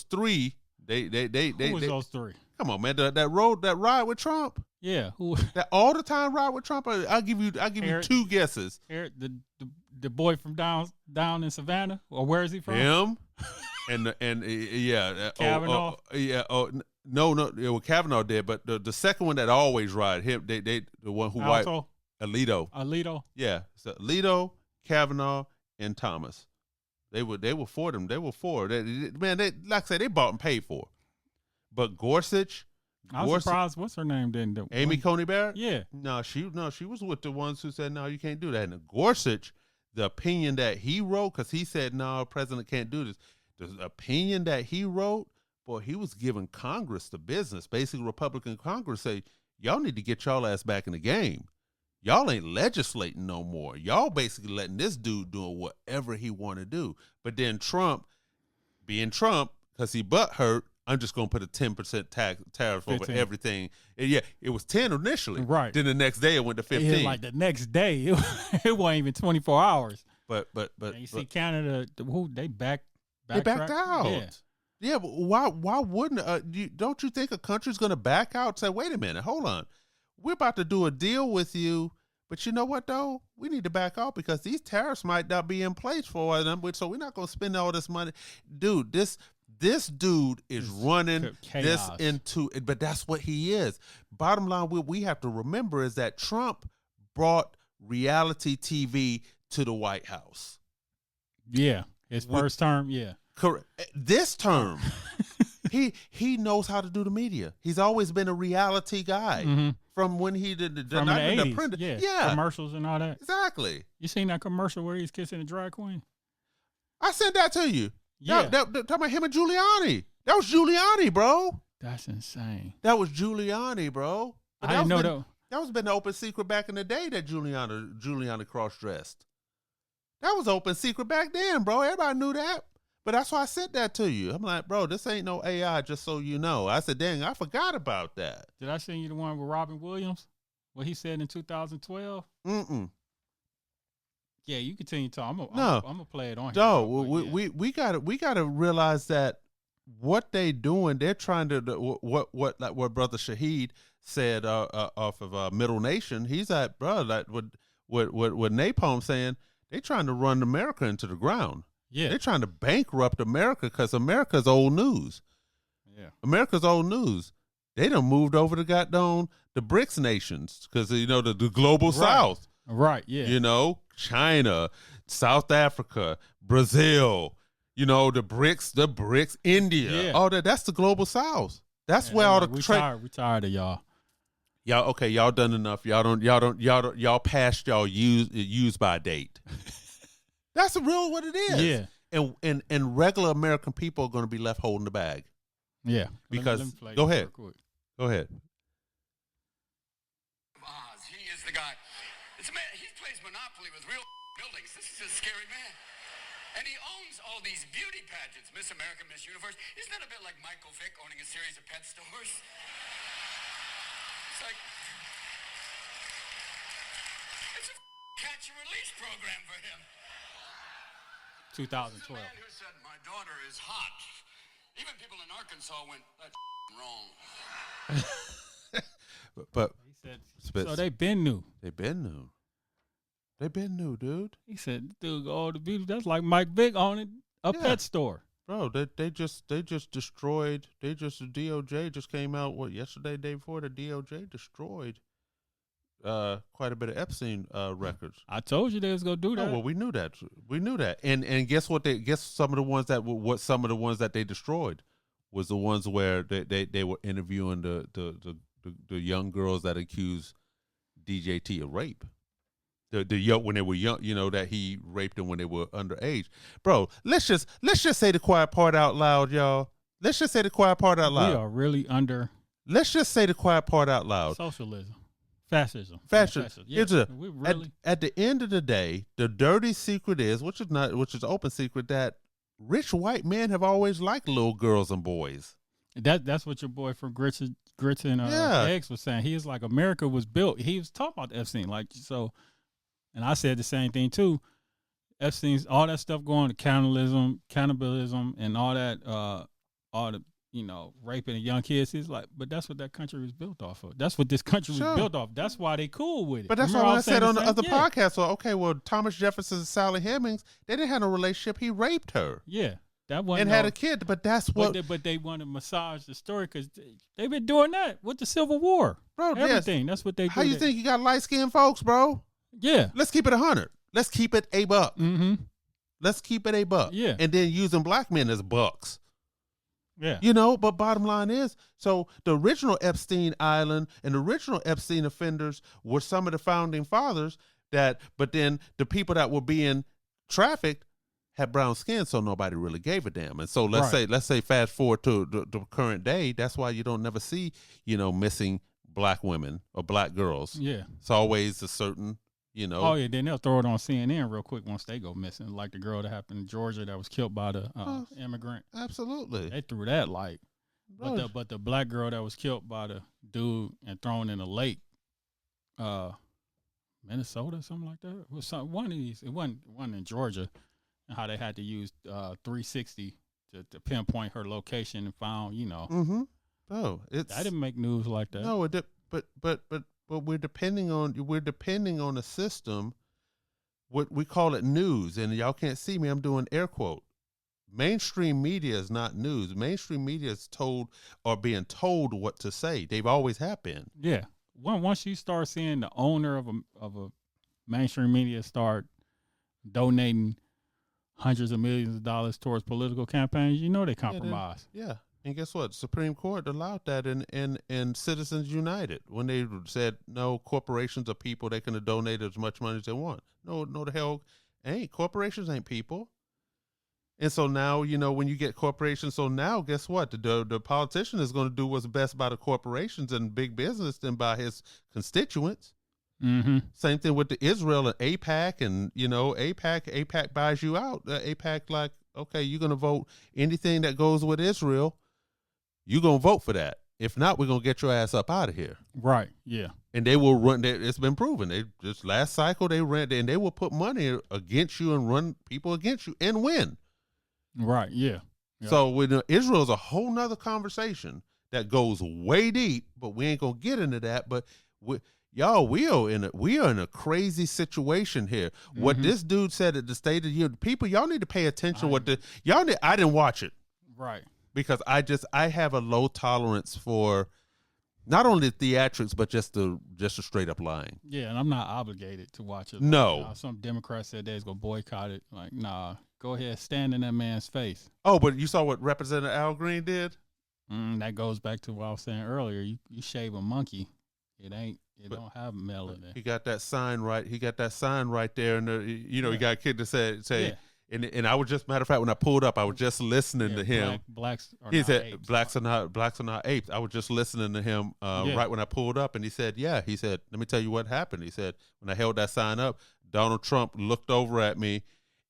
three. Who was those three? Come on, man. That ride with Trump. Yeah, who? That all the time ride with Trump. I'll give you two guesses. The boy from down in Savannah, or where is he from? Him, Kavanaugh. No, it was Kavanaugh did, but the second one that always ride him. They the one who wiped Alito. Yeah, so Alito, Kavanaugh, and Thomas. They were for them. They were for they like I said, they bought and paid for. But Gorsuch, I was surprised. What's her name? Then Amy Coney Barrett. Yeah. No, she was with the ones who said no, you can't do that. And Gorsuch, the opinion that he wrote, because he said no, president can't do this. The opinion that he wrote, boy, he was giving Congress the business. Basically, Republican Congress say y'all need to get y'all ass back in the game. Y'all ain't legislating no more. Y'all basically letting this dude do whatever he want to do. But then Trump, being Trump, because he butt hurt, I'm just going to put a 10% tariff over everything. And yeah, it was 10 initially. Right. Then the next day it went to 15. Like the next day, it wasn't even 24 hours. But and you see Canada, they backed out. Yeah, but why wouldn't don't you think a country's going to back out and say, wait a minute, hold on. We're about to do a deal with you, but you know what, though? We need to back off because these tariffs might not be in place for them, so we're not going to spend all this money. Dude, this dude is running this into it, but that's what he is. Bottom line, what we have to remember is that Trump brought reality TV to the White House. Yeah, his first term, yeah. Correct. This term, he knows how to do the media. He's always been a reality guy from when he did the 80s. Yeah, commercials and all that. Exactly. You seen that commercial where he's kissing a drag queen? I sent that to you. Yeah, talking about him and Giuliani. That was Giuliani, bro. That's insane. That was Giuliani, bro. But I didn't know that. That was been the open secret back in the day that Giuliani cross-dressed. That was open secret back then, bro. Everybody knew that. But that's why I sent that to you. I'm like, bro, this ain't no AI, just so you know. I said, dang, I forgot about that. Did I send you the one with Robin Williams? What he said in 2012? Yeah, you continue to talk. I'm gonna play it on here. No, we gotta realize that what they doing, they're trying to what Brother Shaheed said off of Middle Nation. He's like, bro, like what Napalm saying, they trying to run America into the ground. Yeah, they're trying to bankrupt America because America's old news. Yeah, America's old news. They done moved over to goddamn the BRICS nations because the global South. Right. Yeah. China, South Africa, Brazil. The BRICS, India. Yeah. All that's the global South. That's where all the we tired of y'all. Y'all okay? Y'all done enough. Y'all passed y'all use by date. That's real what it is. Yeah. And regular American people are going to be left holding the bag. Yeah. Because go ahead. Go ahead. Oz, he is the guy. It's a man. He plays Monopoly with real buildings. This is a scary man. And he owns all these beauty pageants, Miss America, Miss Universe. Isn't that a bit like Michael Vick owning a series of pet stores? It's like, it's a catch and release program for him. 2012. This is a man who said, my daughter is hot. Even people in Arkansas went, that's wrong. but he said, so they been new. They been new, dude. He said, dude, all the beauty, that's like Mike Vick owning a pet store. Bro, they just destroyed. The DOJ just came out yesterday, day before. The DOJ destroyed quite a bit of Epstein records. I told you they was gonna do that. Oh, well, we knew that. And guess what? Some of the ones that they destroyed was the ones where they were interviewing the young girls that accused DJT of rape. When they were young, that he raped them when they were underage. Bro, let's just say the quiet part out loud, y'all. Let's just say the quiet part out loud. We are really under. Let's just say the quiet part out loud. Socialism. Fascism. Yeah. We really at the end of the day, the dirty secret is, which is open secret, that rich white men have always liked little girls and boys. That's what your boy from Grits and Eggs was saying. He was like, America was built. He was talking about Epstein, like so. And I said the same thing too. Epstein's all that stuff going to cannibalism, and all that, all the raping of young kids. He's like, but that's what that country was built off of. That's what this country was built off. That's why they cool with it. But that's what I said on the other podcast. So Thomas Jefferson and Sally Hemings, they didn't have no relationship. He raped her. Yeah, that one and had a kid. But that's what. But they want to massage the story because they've been doing that with the Civil War, bro. Everything. That's what they do. How you think you got light skinned folks, bro? Yeah. Let's keep it 100. Let's keep it a buck. Mm-hmm. Let's keep it a buck. Yeah. And then using black men as bucks. Yeah. But bottom line is, so the original Epstein Island and the original Epstein offenders were some of the founding fathers but then the people that were being trafficked had brown skin, so nobody really gave a damn. And so let's say fast forward to the current day, that's why you don't never see, missing black women or black girls. Yeah. It's always a certain, Oh, yeah, then they'll throw it on CNN real quick once they go missing, like the girl that happened in Georgia that was killed by the immigrant. Absolutely. They threw that like, but the black girl that was killed by the dude and thrown in a lake, Minnesota, something like that. It was one of these. It wasn't in Georgia, and how they had to use 360 to pinpoint her location and found, Mm-hmm. Oh, that didn't make news like that. No, but we're depending on a system. What we call it news, and y'all can't see me. I'm doing air quote. Mainstream media is not news. Mainstream media is being told what to say. They've always have been. Yeah. Once you start seeing the owner of a mainstream media start donating hundreds of millions of dollars towards political campaigns, they compromise. Yeah. And guess what? Supreme Court allowed that in Citizens United when they said no, corporations are people. They can donate as much money as they want. No, the hell ain't. Corporations ain't people. And so now, when you get corporations, so now guess what? The politician is going to do what's best by the corporations and big business than by his constituents. Mm-hmm. Same thing with the Israel and AIPAC, and AIPAC buys you out. AIPAC, like, okay, you're going to vote anything that goes with Israel. You're going to vote for that. If not, we're going to get your ass up out of here. Right. Yeah. And they will run. It's been proven. They just last cycle they ran, and they will put money against you and run people against you and win. Right. Yeah. Yep. So with Israel is a whole nother conversation that goes way deep, but we ain't gonna get into that. But we are in a crazy situation here. Mm-hmm. What this dude said at the State of the Union, people, y'all need to pay attention. I didn't watch it, right? Because I have a low tolerance for not only theatrics but just the straight up lying. Yeah, and I'm not obligated to watch it. No, some Democrats said they was gonna boycott it. Like, nah, go ahead, stand in that man's face. Oh, but you saw what Representative Al Green did. That goes back to what I was saying earlier. You shave a monkey, it don't have melanin. He got that sign right. He got that sign right there, and he got a kid to say. Yeah. And I was just, matter of fact, when I pulled up, I was just listening to him. Blacks are he not said, apes. blacks are not apes. I was just listening to him right when I pulled up, and he said, let me tell you what happened. He said, when I held that sign up, Donald Trump looked over at me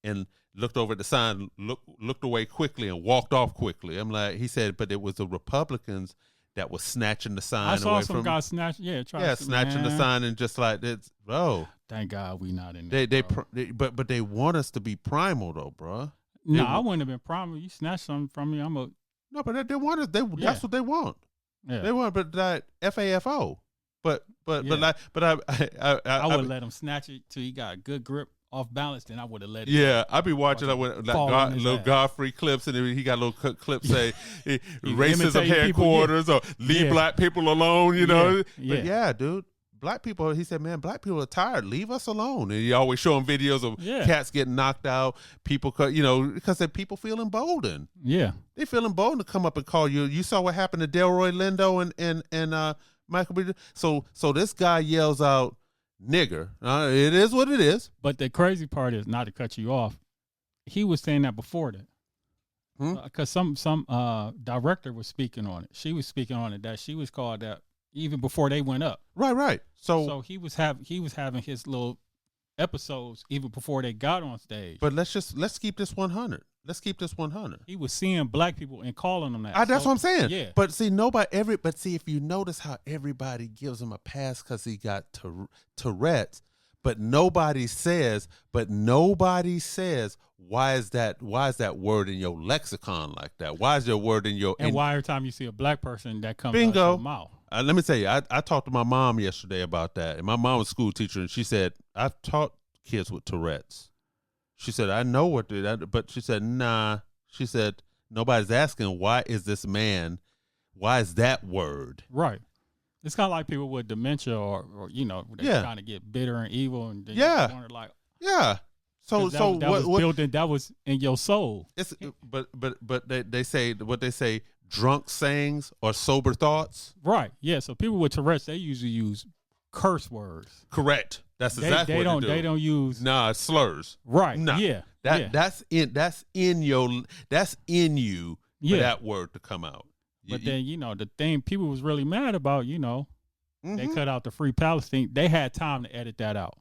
and looked over at the sign, looked away quickly and walked off quickly. I'm like, he said, but it was the Republicans that was snatching the sign away from I saw some guys snatching the sign and just like, it's, bro. Thank God we not in there. But they want us to be primal though, bro. No, I wouldn't have been primal. You snatch something from me, no, but they want us. That's what they want. Yeah. They want, but that FAFO. But I would let him snatch it till he got a good grip off balance. Then I would have let it. Yeah, I be watching little Godfrey clips, and he got little clips say racism headquarters or leave black people alone. You know, but yeah, dude. Black people, he said, man, black people are tired. Leave us alone. And he always showing videos of cats getting knocked out. People, because people feel emboldened. Yeah, they feel emboldened to come up and call you. You saw what happened to Delroy Lindo and Michael B. So this guy yells out, "Nigger." It is what it is. But the crazy part is, not to cut you off, he was saying that before that, because some director was speaking on it. She was speaking on it that she was called that. Even before they went up, right. So he was having his little episodes even before they got on stage. But let's keep this 100. Let's keep this 100. He was seeing black people and calling them that. That's what I'm saying. Yeah. But see, if you notice how everybody gives him a pass because he got Tourette's, but nobody says why is that word in your lexicon like that? Why is your word in your? And why every time you see a black person that comes out your mouth? Let me tell you, I talked to my mom yesterday about that, and my mom was a school teacher, and she said, I've taught kids with Tourette's. She said, I know what they, but she said, nah. She said, nobody's asking, why is this man, why is that word? Right. It's kind of like people with dementia or they kind of get bitter and evil, and then you wonder like, So that was in your soul. It's but they say what they say, drunk sayings or sober thoughts. Right. Yeah. So people with Tourette's, they usually use curse words. Correct. That's exactly what they do. They don't use slurs. Right. Nah. Yeah. That's in you for that word to come out. But then the thing people was really mad about, they cut out the Free Palestine. They had time to edit that out.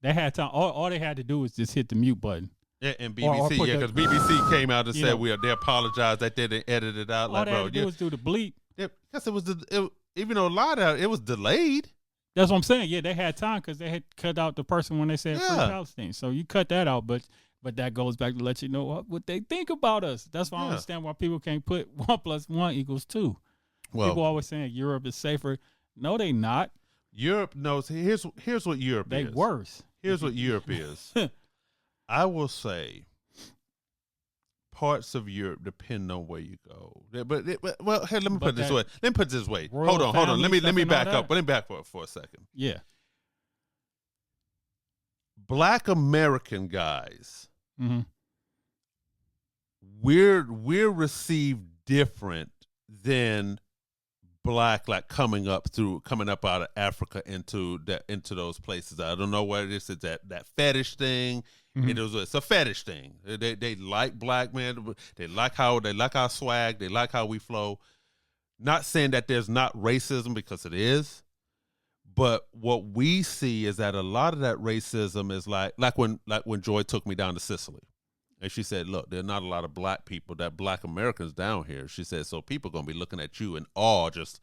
They had time. All they had to do was just hit the mute button. Yeah, and BBC, because BBC came out and said they apologized that they didn't edit it out. All they had to do was do the bleep. Because even though a lot of it was delayed. That's what I'm saying. Yeah, they had time because they had cut out the person when they said Free Palestine. So you cut that out, but that goes back to let you know what they think about us. That's why I understand why people can't put 1 + 1 = 2. Well, people always saying Europe is safer. No, they not. Europe knows. Here's what Europe is. They worse. Here's what Europe is. I will say parts of Europe depend on where you go. But hey, let me put it this way. Let me put it this way. Hold on. Let me back up. Let me back up for a second. Yeah. Black American guys, we're received different than black, like coming up out of Africa into those places. I don't know what it is. It's that fetish thing. It's a fetish thing. They like black men. They like our swag. They like how we flow. Not saying that there's not racism, because it is, but what we see is that a lot of that racism is like when Joy took me down to Sicily. And she said, look, there are not a lot of black Americans down here. She said, so people going to be looking at you in awe, just,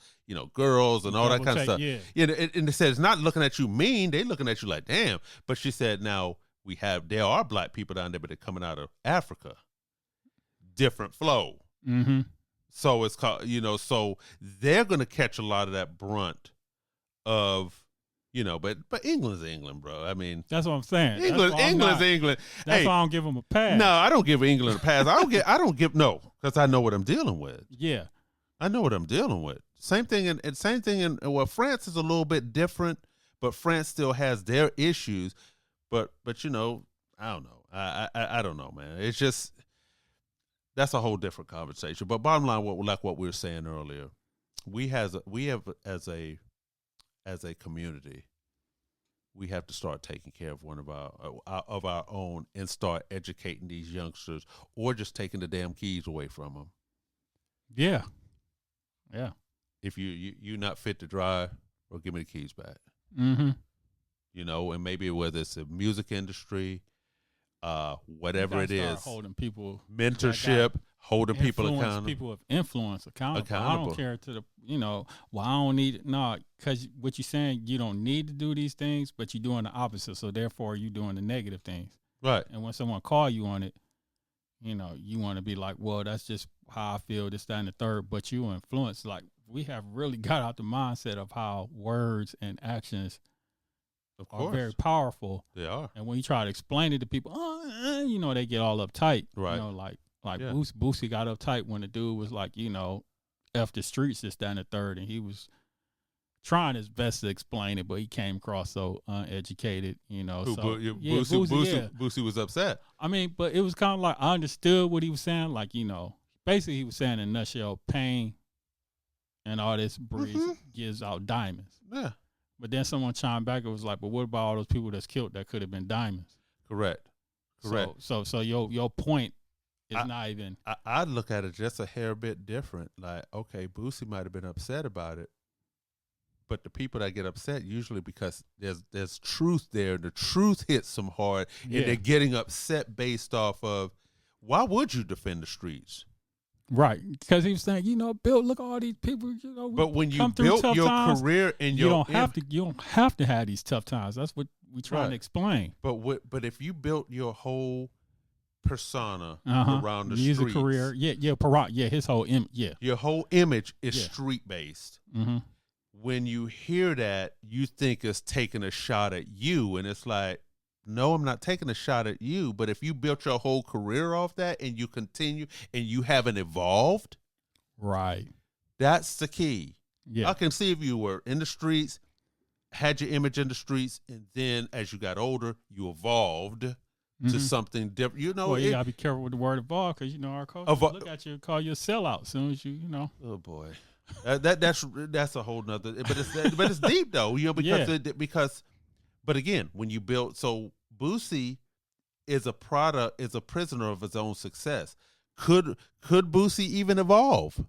girls and all that kind of stuff. Yeah. And they said, it's not looking at you mean. They looking at you like, damn. But she said, now there are black people down there, but they're coming out of Africa. Different flow. Mm-hmm. So it's called, so they're going to catch a lot of that brunt of, but England's England, bro. I mean, that's what I'm saying. England's England. That's why I don't give them a pass. No, I don't give England a pass. Because I know what I'm dealing with. Yeah, I know what I'm dealing with. Same thing in well, France is a little bit different, but France still has their issues. But I don't know. I don't know, man. It's just that's a whole different conversation. But bottom line, what we were saying earlier, we have as a community, we have to start taking care of one of our own and start educating these youngsters, or just taking the damn keys away from them. Yeah. If you're not fit to drive, or give me the keys back. Mm-hmm. And maybe whether it's the music industry, whatever it is, holding people mentorship, holding people accountable. People of influence accountable. I don't care to the, I don't need it. No, because what you're saying, you don't need to do these things, but you're doing the opposite. So therefore, you're doing the negative things. Right. And when someone call you on it, you want to be like, well, that's just how I feel, this, that, and the third. But you influence. Like, we have really got out the mindset of how words and actions are very powerful. They are. And when you try to explain it to people, they get all uptight. Right. Boosie got uptight when the dude was like, F the streets, this, that, and the third. And he was trying his best to explain it, but he came across so uneducated, Boosie was upset. I mean, but it was kind of like, I understood what he was saying. Like, basically he was saying in a nutshell, pain and all this breeze gives out diamonds. Yeah. But then someone chimed back. It was like, but what about all those people that's killed that could have been diamonds? Correct. So your point is not even. I'd look at it just a hair bit different. Like, okay, Boosie might have been upset about it, but the people that get upset usually because there's truth there. The truth hits them hard, and they're getting upset based off of, why would you defend the streets? Right, because he was saying, Bill, look at all these people. But when you built your career and you don't have to have these tough times. That's what we're trying to explain. But if you built your whole persona around the music streets, career, his whole your whole image is street based. Mm-hmm. When you hear that, you think it's taking a shot at you, and it's like, no, I'm not taking a shot at you. But if you built your whole career off that and you continue and you haven't evolved, right, that's the key. Yeah, I can see if you were in the streets, had your image in the streets, and then as you got older, you evolved to something different. Well, you gotta be careful with the word evolve, because our culture look at you and call you a sellout as soon as you. Oh boy, that's a whole nother. But it's deep though, because. But again, when you build, so Boosie is a prisoner of his own success. Could Boosie even evolve,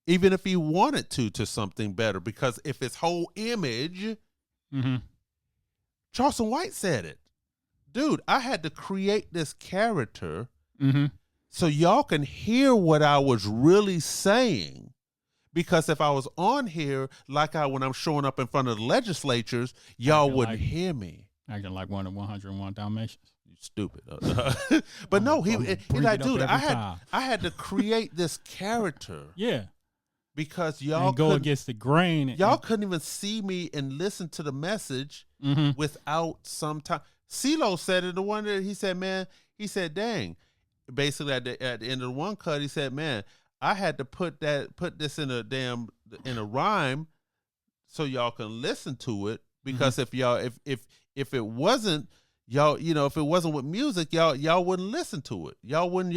even if he wanted to something better? Because if his whole image, Charleston White said it, dude, I had to create this character so y'all can hear what I was really saying. Because if I was on here when I'm showing up in front of the legislatures, y'all wouldn't hear me. Acting like one of 101 Dalmatians. You stupid. But no, he's like, dude, I had to create this character. Yeah. Because y'all go against the grain. Y'all couldn't even see me and listen to the message without some time. CeeLo said it. The one that he said, dang. Basically at the end of the one cut, he said, man, I had to put this in a rhyme so y'all can listen to it, because if it wasn't y'all, if it wasn't with music, y'all wouldn't listen to it. Y'all wouldn't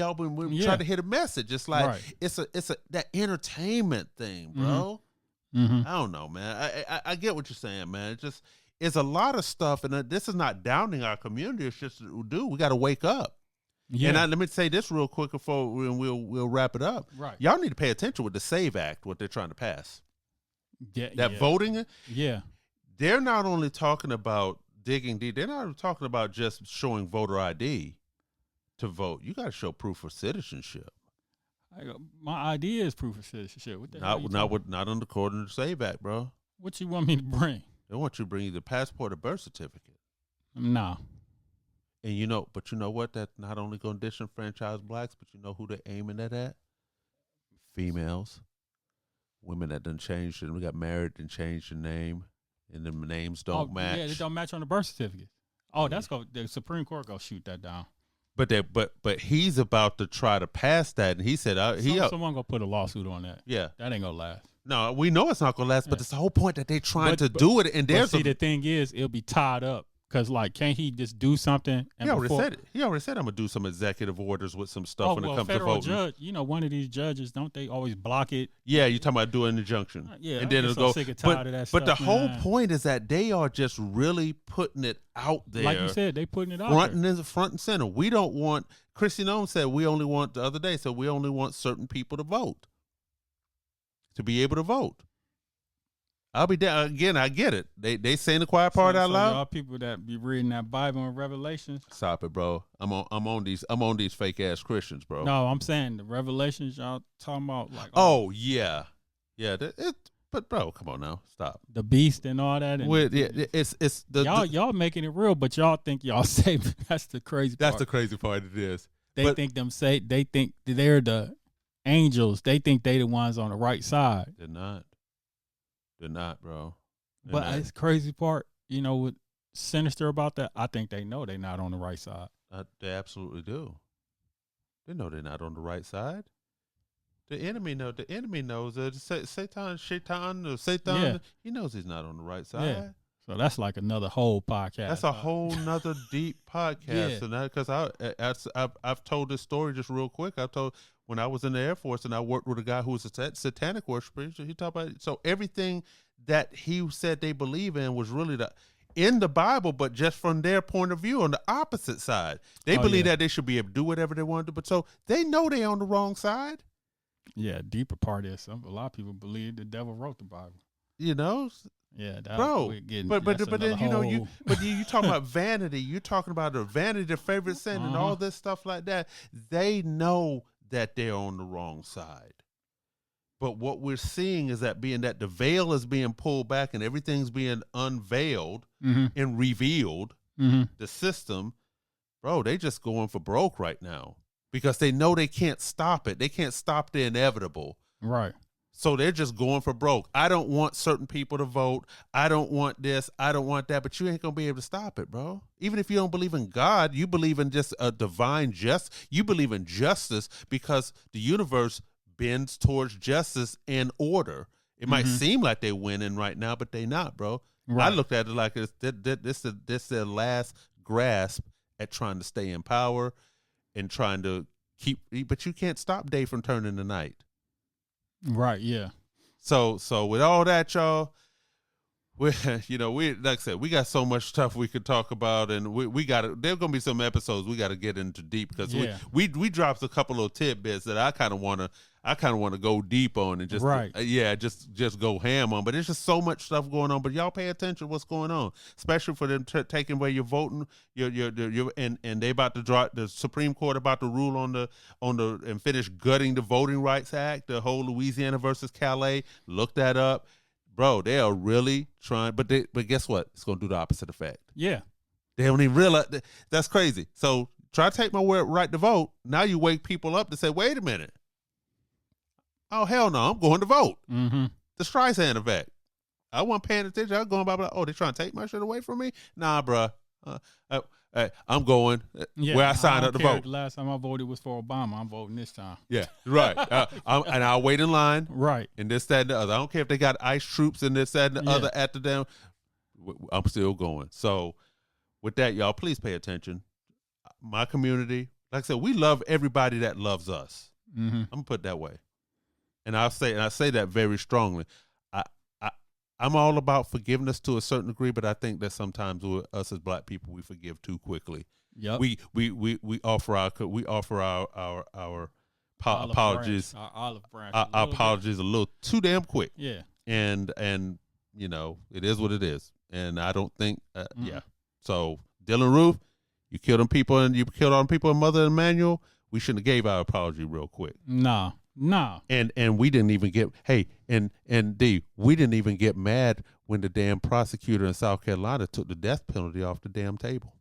try to hit a message. It's like it's that entertainment thing, bro. I don't know, man. I get what you're saying, man. It's a lot of stuff, and this is not downing our community. It's just, dude, we got to wake up. Yeah. And let me say this real quick before we'll wrap it up. Right. Y'all need to pay attention with the SAVE Act, what they're trying to pass. Voting. Yeah. They're not only talking about digging deep. They're not talking about just showing voter ID. to vote. You got to show proof of citizenship. My idea is proof of citizenship. What the hell not on the according to the Save Act, bro. What you want me to bring? They want you to bring either passport or birth certificate. No. And you know what? That's not only going to disenfranchise blacks, but you know who they're aiming that at? Females, women that done changed and we got married and changed their name, and the names don't match. Yeah, they don't match on the birth certificate. Oh, the Supreme Court go shoot that down. But he's about to try to pass that, and he said someone gonna put a lawsuit on that. Yeah, that ain't gonna last. No, we know it's not gonna last, but it's the whole point that they trying to do it. And the thing is, it'll be tied up because can't he just do something? He already said I'm gonna do some executive orders with some stuff when it comes to voting. Judge, one of these judges, don't they always block it? Yeah, you're talking about doing an injunction. Yeah, and then it'll go. Sick and tired of that but stuff, the whole point is that they are just really putting it out there. Like you said, they putting it out front and center. We don't want. Chrissy Nome said we only want the other day. So we only want certain people to vote, to be able to vote. I'll be down again. I get it. They saying the quiet part out loud. Y'all people that be reading that Bible and Revelations. Stop it, bro. I'm on these fake ass Christians, bro. No, I'm saying the Revelations y'all talking about yeah. But bro, come on now, stop. The beast and all that. And It's the y'all making it real, but y'all think y'all safe. That's the crazy part. That's the crazy part. It is. They think they're the angels. They think they the ones on the right side. They're not. They're not, bro. It's crazy part, what's sinister about that? I think they know they're not on the right side. They absolutely do. They know they're not on the right side. The enemy knows that Satan, he knows he's not on the right side. Yeah. So that's like another whole podcast. That's a whole nother deep podcast. And that, because I've told this story just real quick. I told when I was in the Air Force and I worked with a guy who was a satanic worshiper. He talked about it. So everything that he said they believe in was really in the Bible, but just from their point of view on the opposite side. They believe that they should be able to do whatever they want to do, but so they know they're on the wrong side. Yeah, deeper part is a lot of people believe the devil wrote the Bible. Yeah, bro. But then you talking about vanity. You're talking about the vanity, the favorite sin, and all this stuff like that. They know that they're on the wrong side. But what we're seeing is that the veil is being pulled back and everything's being unveiled and revealed. The system, bro, they just going for broke right now because they know they can't stop it. They can't stop the inevitable. Right. So they're just going for broke. I don't want certain people to vote. I don't want this. I don't want that. But you ain't going to be able to stop it, bro. Even if you don't believe in God, you believe in just a divine you believe in justice because the universe bends towards justice and order. It might seem like they're winning right now, but they not, bro. Right. I looked at it like this is their last grasp at trying to stay in power and trying to but you can't stop day from turning to night. Right, yeah. So with all that, y'all, we like I said, we got so much stuff we could talk about, and we got to. There's gonna be some episodes we got to get into deep because we dropped a couple of tidbits that I kind of want to go deep on and just just go ham on. But there's just so much stuff going on. But y'all pay attention to what's going on, especially for them taking away your voting. And they about to drop the Supreme Court about to rule on the and finish gutting the Voting Rights Act, the whole Louisiana versus Calais. Look that up. Bro, they are really trying, but guess what? It's going to do the opposite effect. Yeah. They don't even realize that's crazy. So try to take my right to vote. Now you wake people up to say, wait a minute. Oh, hell no, I'm going to vote. Mm-hmm. The Streisand effect. I wasn't paying attention. I was going by, they're trying to take my shit away from me? Nah, bro. I'm going where I signed up to vote. The last time I voted was for Obama. I'm voting this time. Yeah, right. And I'll wait in line. Right. And this, that, and the other. I don't care if they got ICE troops and this, that, and the other at the damn. I'm still going. So with that, y'all, please pay attention. My community, like I said, we love everybody that loves us. Mm-hmm. I'm going to put it that way. And I say that very strongly. I'm all about forgiveness to a certain degree, but I think that sometimes us as black people, we forgive too quickly. Yep. We offer our apologies. Our olive branch. Our apologies a little too damn quick. Yeah. And it is what it is. And I don't think So Dylan Roof, You killed them people and you killed all them people in Mother Emanuel. We shouldn't have gave our apology real quick. No. And we didn't even get we didn't even get mad when the damn prosecutor in South Carolina took the death penalty off the damn table.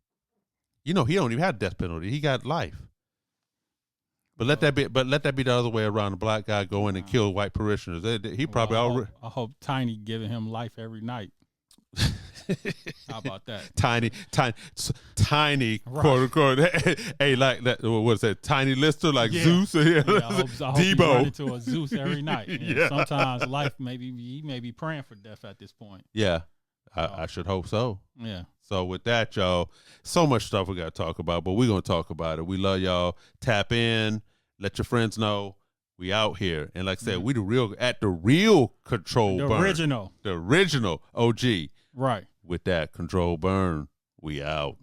You know, he don't even have a death penalty. He got life. But let that be the other way around. The black guy go in and kill white parishioners. He probably already. I hope Tiny giving him life every night. How about that? Tiny, right. Quote unquote. Hey, like that. What's that? Tiny Lister, like Zeus. I hope Debo. He run into a Zeus every night. Yeah. Sometimes life he may be praying for death at this point. Yeah, I should hope so. Yeah. So with that, y'all, so much stuff we got to talk about, but we're gonna talk about it. We love y'all. Tap in. Let your friends know we out here. And like I said, we the real Control Burn. The original OG. Right. With that Control Burn, we out.